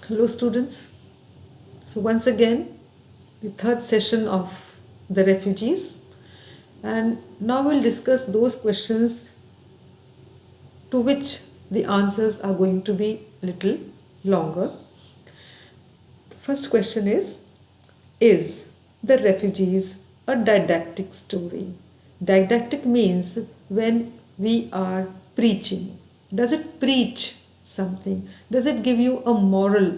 Hello students. So once again the third session of the refugees, and now we'll discuss those questions to which the answers are going to be little longer. The first question is the refugees a didactic story? Didactic means when we are preaching. Does it preach something? Does it give you a moral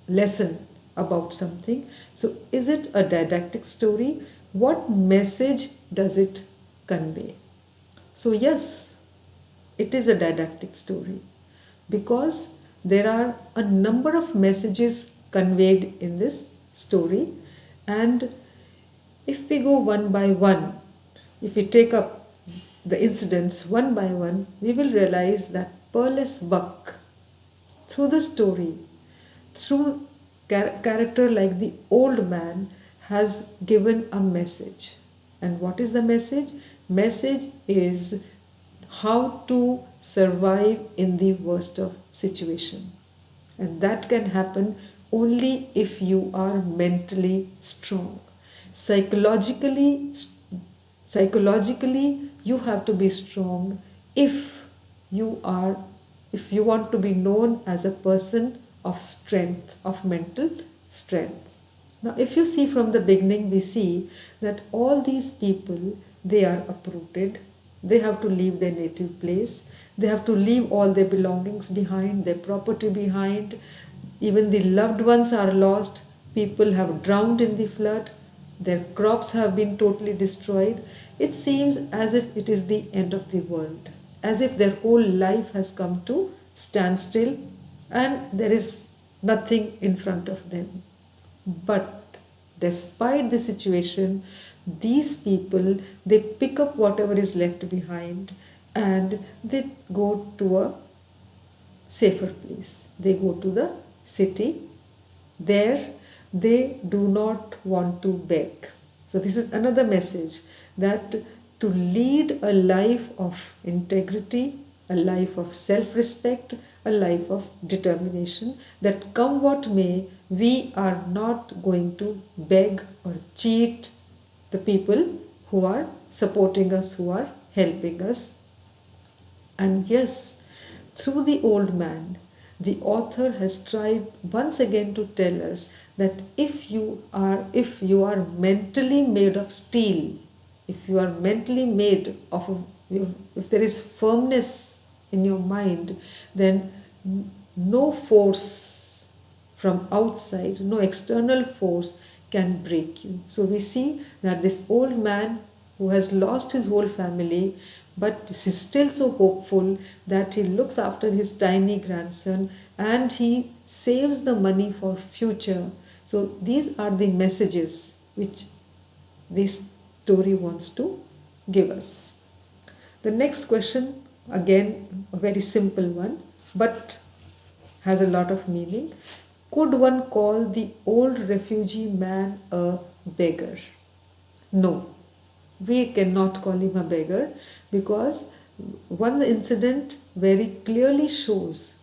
lesson about something? So, is it a didactic story? What message does it convey? So, yes, it is a didactic story because there are a number of messages conveyed in this story, and if we go one by one, if we take up the incidents one by one, we will realize that Pearl's Buck, through the story, through character like the old man, has given a message. And what is the message? Message is how to survive in the worst of situation. And that can happen only if you are mentally strong. Psychologically, psychologically you have to be strong if you are if you want to be known as a person of strength, of mental strength. Now if you see from the beginning, we see that all these people, they are uprooted, they have to leave their native place, they have to leave all their belongings behind, their property behind, even the loved ones are lost, people have drowned in the flood, their crops have been totally destroyed. It seems as if it is the end of the world, as if their whole life has come to standstill and there is nothing in front of them. But despite the situation, these people, they pick up whatever is left behind and they go to a safer place. They go to the city. There they do not want to beg. So this is another message, that to lead a life of integrity, a life of self-respect, a life of determination, that come what may, we are not going to beg or cheat the people who are supporting us, who are helping us. And yes, through the old man, the author has tried once again to tell us that if you are mentally made of steel, if you are mentally made of if there is firmness in your mind, then no force from outside, no external force can break you. So we see that this old man who has lost his whole family, but he's still so hopeful that he looks after his tiny grandson and he saves the money for future. So these are the messages which this story wants to give us. The next question, again a very simple one, but has a lot of meaning. Could one call the old refugee man a beggar? No, we cannot call him a beggar, because one incident very clearly shows,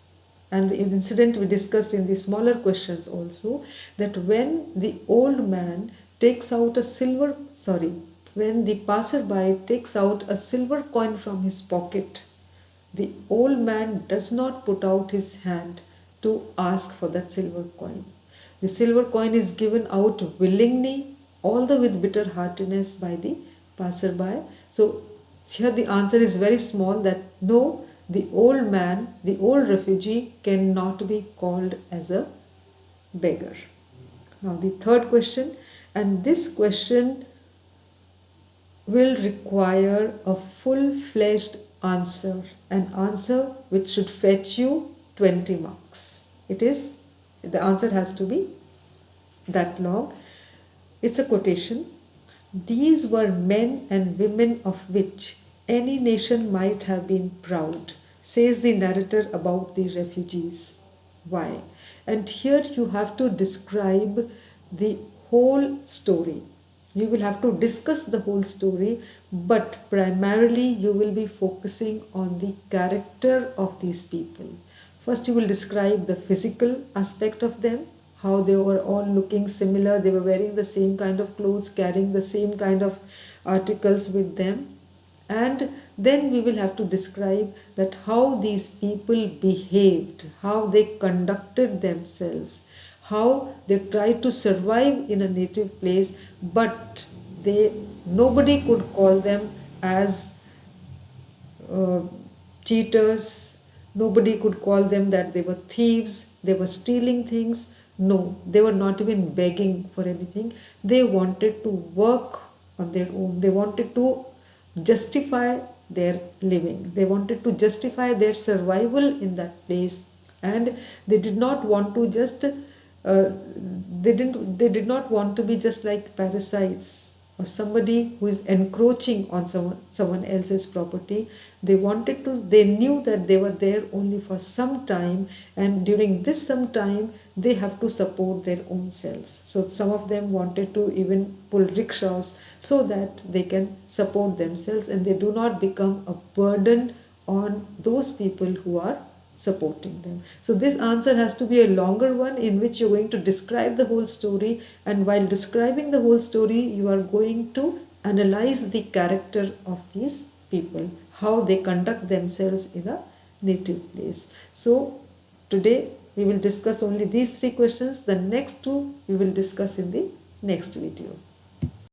and the incident we discussed in the smaller questions also, that when the passerby takes out a silver coin from his pocket, the old man does not put out his hand to ask for that silver coin. The silver coin is given out willingly, although with bitter heartiness, by the passerby. So here the answer is very small, that no, the old man, the old refugee cannot be called as a beggar. Now the third question, and this question will require a full-fledged answer, an answer which should fetch you 20 marks. The answer has to be that long. It's a quotation. These were men and women of which any nation might have been proud, says the narrator about the refugees. Why? And here you have to describe the whole story. You will have to discuss the whole story, but primarily you will be focusing on the character of these people. First, you will describe the physical aspect of them, how they were all looking similar, they were wearing the same kind of clothes, carrying the same kind of articles with them. And then we will have to describe that how these people behaved, how they conducted themselves, how they tried to survive in a native place, but nobody could call them as uh, cheaters. Nobody could call them that they were thieves, they were stealing things. No, they were not even begging for anything. They wanted to work on their own. They wanted to justify their living. They wanted to justify their survival in that place, and they did not want to just they did not want to be just like parasites or somebody who is encroaching on someone else's property. They knew that they were there only for some time, and during this some time they have to support their own selves. So some of them wanted to even pull rickshaws so that they can support themselves and they do not become a burden on those people who are supporting them. So this answer has to be a longer one in which you're going to describe the whole story, and while describing the whole story you are going to analyze the character of these people, how they conduct themselves in a native place. So today we will discuss only these three questions. The next two we will discuss in the next video.